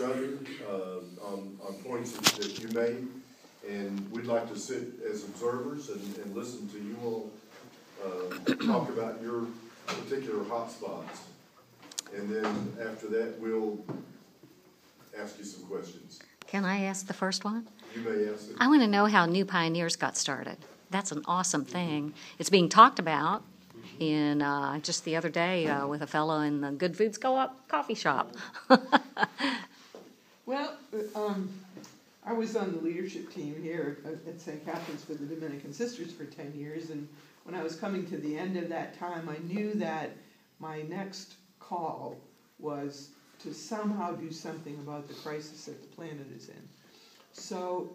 other on points that you made, and we'd like to sit as observers and listen to you all talk about your particular hot spots. And then after that, we'll ask you some questions. Can I ask the first one? You may ask it. I want to know how New Pioneers got started. That's an awesome thing. It's being talked about in just the other day with a fellow in the Good Foods Co-op coffee shop. Well, I was on the leadership team here at St. Catherines for the Dominican Sisters for 10 years, and when I was coming to the end of that time, I knew that my next call was to somehow do something about the crisis that the planet is in. So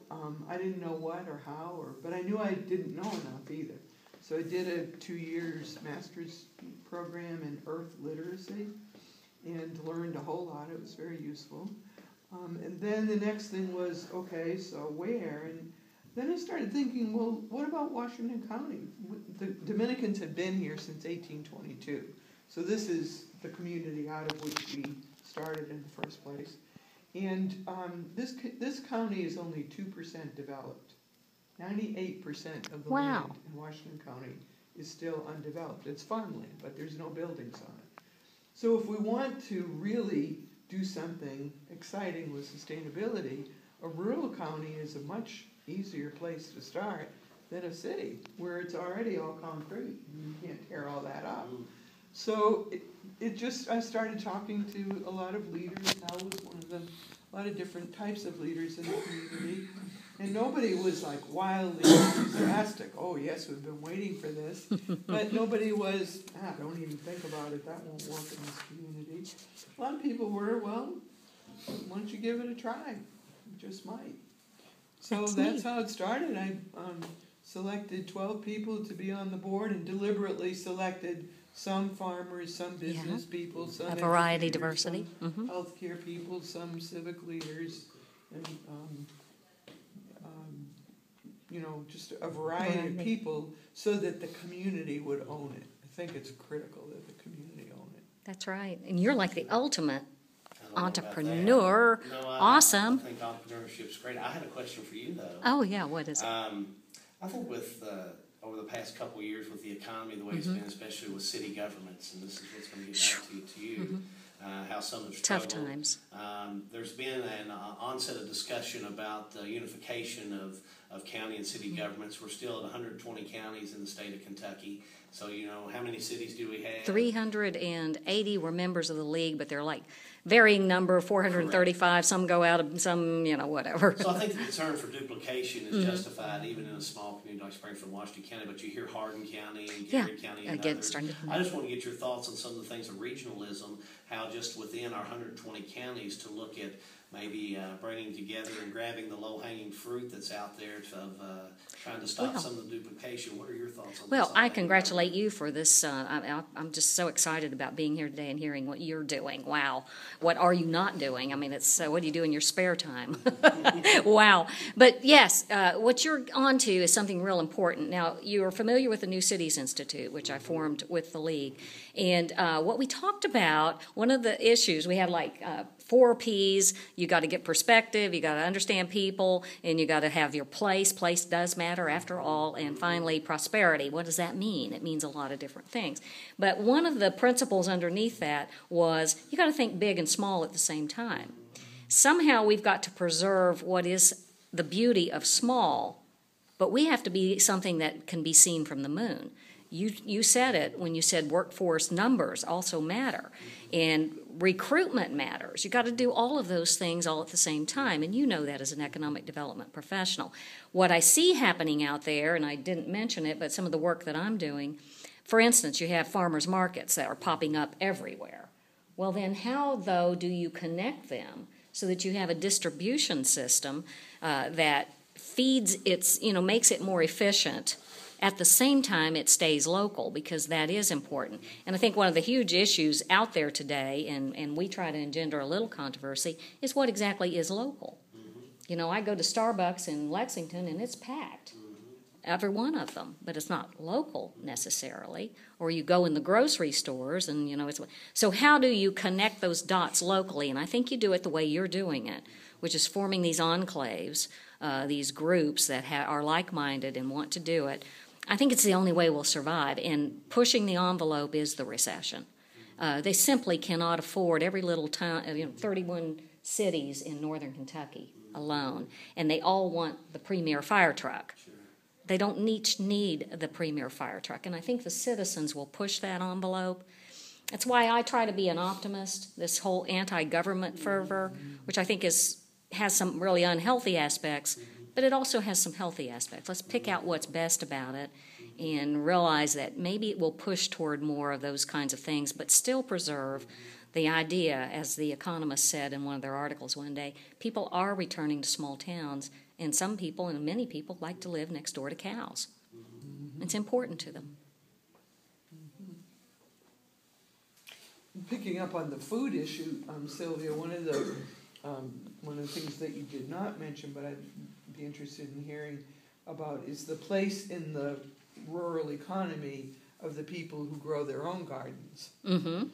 I didn't know what or how, but I knew I didn't know enough either. So I did a 2 years master's program in Earth Literacy and learned a whole lot. It was very useful. And then the next thing was, okay, so where? And then I started thinking, well, what about Washington County? The Dominicans have been here since 1822. So this is the community out of which we started in the first place. And this county is only 2% developed. 98% of the land in Washington County is still undeveloped. It's farmland, but there's no buildings on it. So if we want to really do something exciting with sustainability, a rural county is a much easier place to start than a city where it's already all concrete. You can't tear all that up. So I started talking to a lot of leaders. Hal was one of them, a lot of different types of leaders in the community. And nobody was like wildly enthusiastic. Oh yes, we've been waiting for this. But nobody was, don't even think about it, that won't work in this community. A lot of people were, well, why don't you give it a try? It just might. So that's how it started. I selected 12 people to be on the board and deliberately selected some farmers, some business people, some a variety, diversity, some healthcare people, some civic leaders, and just a variety of people, so that the community would own it. I think it's critical that the community own it. That's right, and you're like the ultimate entrepreneur. Awesome. I think entrepreneurship's great. I had a question for you though. Oh yeah, what is it? I think with over the past couple of years with the economy the way it's been, especially with city governments, and this is what's going to get back to you, how some have struggled. Tough times. There's been an onset of discussion about the unification of county and city governments. We're still at 120 counties in the state of Kentucky. So, how many cities do we have? 380 were members of the league, but they're like varying number, 435. Correct. Some go out, of some, whatever. So I think the concern for duplication is justified even in a small community like Springfield, Washington County, but you hear Hardin County and Gary County and others. I just want to get your thoughts on some of the things of regionalism, how just within our 120 counties to look at maybe bringing together and grabbing the low-hanging fruit that's out there of trying to stop some of the duplication. What are your thoughts on this? Well, I congratulate you for this. I'm just so excited about being here today and hearing what you're doing. Wow. What are you not doing? I mean, what do you do in your spare time? Wow. But yes, what you're on to is something real important. Now, you're familiar with the New Cities Institute, which I formed with the League. And what we talked about, one of the issues, we had like 4 Ps. You got to get perspective, you got to understand people, and you got to have your place. Place does matter after all. And finally, prosperity. What does that mean? It means a lot of different things. But one of the principles underneath that was you got to think big and small at the same time. Somehow we've got to preserve what is the beauty of small, but we have to be something that can be seen from the moon. You said it when you said workforce numbers also matter, and recruitment matters. You got to do all of those things all at the same time, and you know that as an economic development professional. What I see happening out there, and I didn't mention it, but some of the work that I'm doing, for instance, you have farmers markets that are popping up everywhere. Well, then how, though, do you connect them so that you have a distribution system that feeds makes it more efficient? At the same time, it stays local, because that is important. And I think one of the huge issues out there today, and we try to engender a little controversy, is what exactly is local. I go to Starbucks in Lexington, and it's packed. every one of them, but it's not local necessarily. Or you go in the grocery stores and, so how do you connect those dots locally? And I think you do it the way you're doing it, which is forming these enclaves, these groups that are like-minded and want to do it. I think it's the only way we'll survive, and pushing the envelope is the recession. They simply cannot afford every little town, 31 cities in northern Kentucky alone, and they all want the premier fire truck. They don't need the premier fire truck, and I think the citizens will push that envelope. That's why I try to be an optimist, this whole anti-government fervor, which I think has some really unhealthy aspects, but it also has some healthy aspects. Let's pick out what's best about it and realize that maybe it will push toward more of those kinds of things, but still preserve the idea, as The Economist said in one of their articles one day, people are returning to small towns, and some people, and many people, like to live next door to cows. Mm-hmm. It's important to them. Mm-hmm. Picking up on the food issue, Sylvia, one of the things that you did not mention, but I'd be interested in hearing about, is the place in the rural economy of the people who grow their own gardens. Mm-hmm.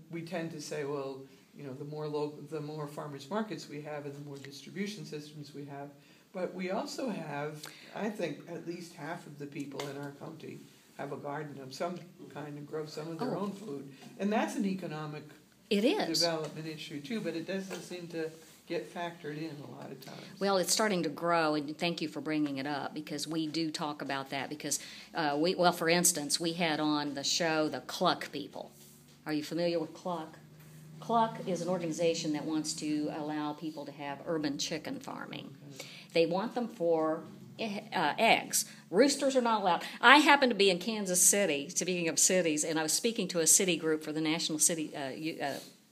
We tend to say, well, the more farmers markets we have and the more distribution systems we have, but we also have, I think, at least half of the people in our county have a garden of some kind and grow some of their own food, and that's an economic development issue too, but it doesn't seem to get factored in a lot of times. Well, it's starting to grow, and thank you for bringing it up, because we do talk about that, because, for instance, we had on the show the Cluck people. Are you familiar with Cluck? Cluck is an organization that wants to allow people to have urban chicken farming. Okay. They want them for eggs. Roosters are not allowed. I happen to be in Kansas City, speaking of cities, and I was speaking to a city group for the National City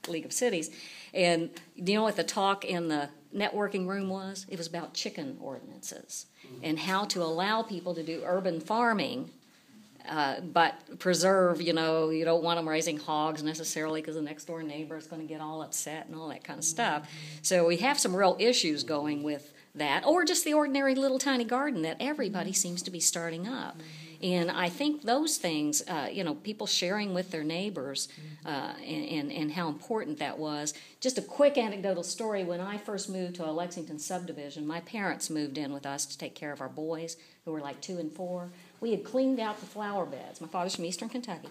League of Cities, and do you know what the talk in the networking room was? It was about chicken ordinances and how to allow people to do urban farming, but preserve, you don't want them raising hogs necessarily because the next door neighbor is going to get all upset and all that kind of stuff. So we have some real issues going with that, or just the ordinary little tiny garden that everybody seems to be starting up. And I think those things, people sharing with their neighbors and how important that was. Just a quick anecdotal story. When I first moved to a Lexington subdivision, my parents moved in with us to take care of our boys, who were like 2 and 4. We had cleaned out the flower beds. My father's from eastern Kentucky.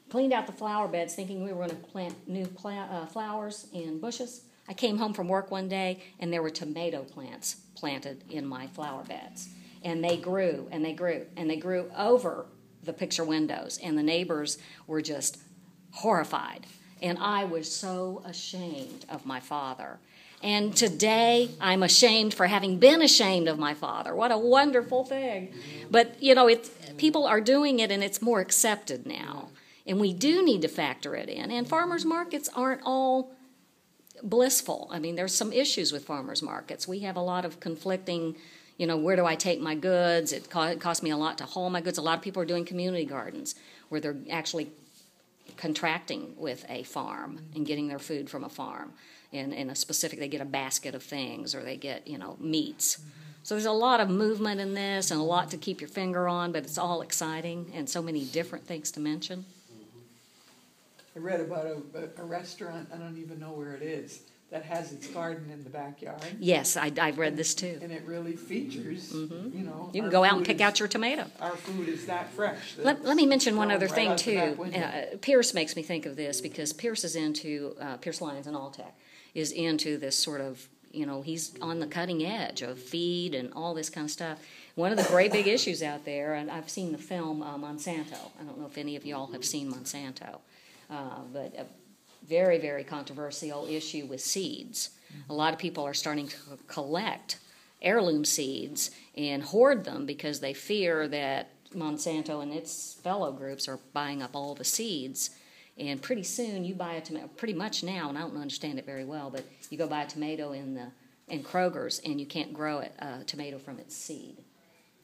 Cleaned out the flower beds thinking we were going to plant new flowers and bushes. I came home from work one day, and there were tomato plants planted in my flower beds. And they grew, and they grew, and they grew over the picture windows, and the neighbors were just horrified. And I was so ashamed of my father. And today, I'm ashamed for having been ashamed of my father. What a wonderful thing. But, people are doing it, and it's more accepted now. And we do need to factor it in. And farmers markets aren't all blissful. I mean, there's some issues with farmers markets. We have a lot of conflicting, where do I take my goods? It costs me a lot to haul my goods. A lot of people are doing community gardens where they're actually contracting with a farm and getting their food from a farm. In a specific, they get a basket of things, or they get, meats. So there's a lot of movement in this and a lot to keep your finger on, but it's all exciting and so many different things to mention. I read about a restaurant, I don't even know where it is, that has its garden in the backyard. Yes, I've read this too. And it really features, You can go out and pick out your tomato. Our food is that fresh. Let me mention one other thing too. Pierce makes me think of this because Pierce is into, Pierce Lyons in Alltech, is into this sort of, he's on the cutting edge of feed and all this kind of stuff. One of the great big issues out there, and I've seen the film Monsanto. I don't know if any of y'all have seen Monsanto, but a very, very controversial issue with seeds. A lot of people are starting to collect heirloom seeds and hoard them because they fear that Monsanto and its fellow groups are buying up all the seeds. And pretty soon you buy a tomato, pretty much now, and I don't understand it very well, but you go buy a tomato in Kroger's and you can't grow a tomato from its seed.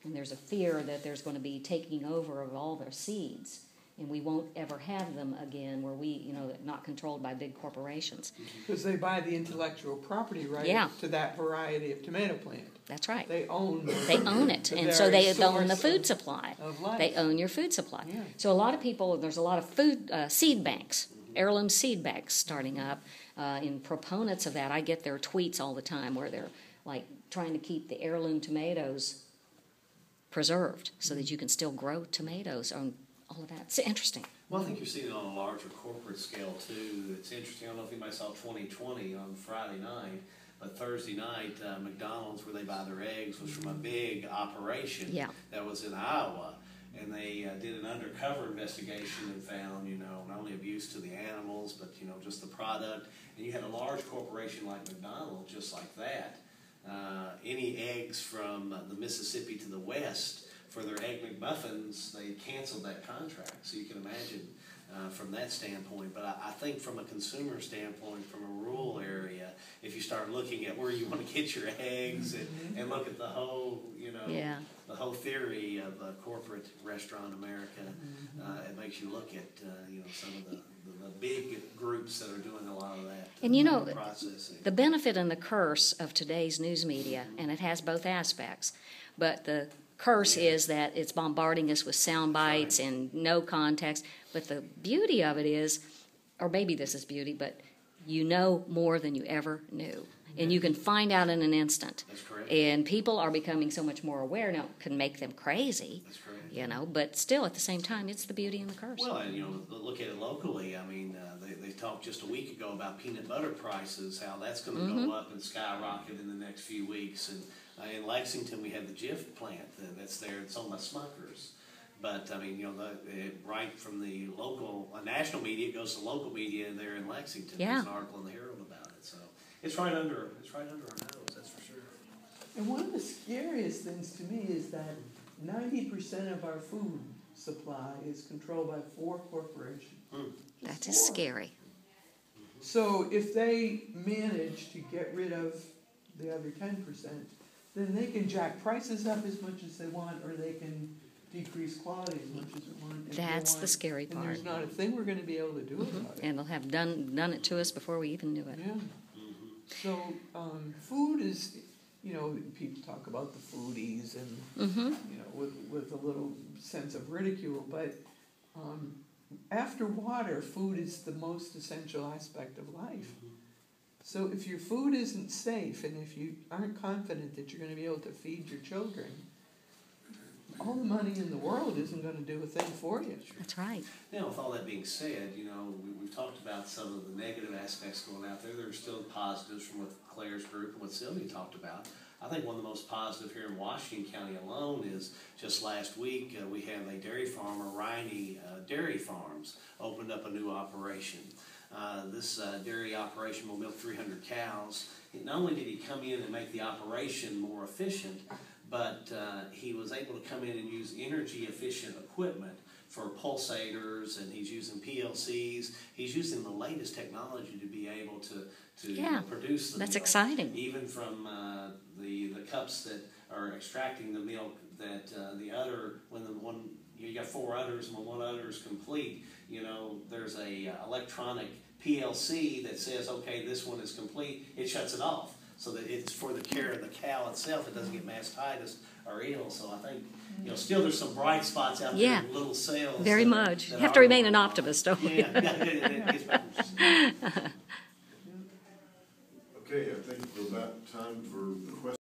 And there's a fear that there's going to be taking over of all their seeds. and we won't ever have them again where we, not controlled by big corporations. Because they buy the intellectual property right to that variety of tomato plant. That's right. They own it, and so they own the food supply. Of life. They own your food supply. Yeah. So a lot of people, there's a lot of food seed banks, heirloom seed banks starting up. In proponents of that, I get their tweets all the time where they're like trying to keep the heirloom tomatoes preserved so that you can still grow tomatoes and all of that. It's interesting. Well, I think you're seeing it on a larger corporate scale too. It's interesting. I don't know if anybody saw 2020 on Friday night, but Thursday night, McDonald's, where they buy their eggs, was from a big operation that was in Iowa. And they did an undercover investigation and found, not only abuse to the animals, but, just the product. And you had a large corporation like McDonald's, just like that. Any eggs from the Mississippi to the west for their Egg McMuffins, they canceled that contract. So you can imagine from that standpoint. But I think from a consumer standpoint, from a rural area, if you start looking at where you want to get your eggs and look at the whole, the whole theory of corporate restaurant America, it makes you look at, some of the big groups that are doing a lot of that. And processing. The benefit and the curse of today's news media, and it has both aspects, but the curse is that it's bombarding us with sound bites and no context. But the beauty of it is, or maybe this is beauty, but you know more than you ever knew. And you can find out in an instant. That's correct. And people are becoming so much more aware. Now, it can make them crazy. That's correct. But still, at the same time, it's the beauty and the curse. Well, and, look at it locally. I mean, they talked just a week ago about peanut butter prices, how that's going to go up and skyrocket in the next few weeks. And in Lexington, we have the Jif plant that's there. It's owned by Smuckers. But, I mean, right from the local, national media, it goes to local media there in Lexington. Yeah. There's an article in the Herald about it. So it's right under our nose, that's for sure. And one of the scariest things to me is that 90% of our food supply is controlled by 4 corporations. That is scary. So if they manage to get rid of the other 10%, then they can jack prices up as much as they want, or they can decrease quality as much as they want. That's the scary part. And there's not a thing we're going to be able to do about it. And they'll have done it to us before we even knew it. Yeah. So food is, people talk about the foodies and, with a little sense of ridicule, but after water, food is the most essential aspect of life. So if your food isn't safe and if you aren't confident that you're going to be able to feed your children, all the money in the world isn't going to do a thing for you. That's right. Now, with all that being said, we've talked about some of the negative aspects going out there. There are still positives from what Claire's group and what Sylvia talked about. I think one of the most positive here in Washington County alone is just last week we have a dairy farmer, Riney Dairy Farms, opened up a new operation. This dairy operation will milk 300 cows. Not only did he come in and make the operation more efficient, but he was able to come in and use energy-efficient equipment for pulsators, and he's using PLCs. He's using the latest technology to be able to produce the milk. That's exciting. Even from the cups that are extracting the milk, that the udder, when the one, you got 4 udders, and when one udder is complete, there's a electronic PLC that says, okay, this one is complete. It shuts it off, so that it's for the care of the cow itself. It doesn't get mastitis or ill. So I think, still there's some bright spots out there in little cells. Very much. You have to remain an optimist, don't we? Yeah. Okay, I think we're about time for questions.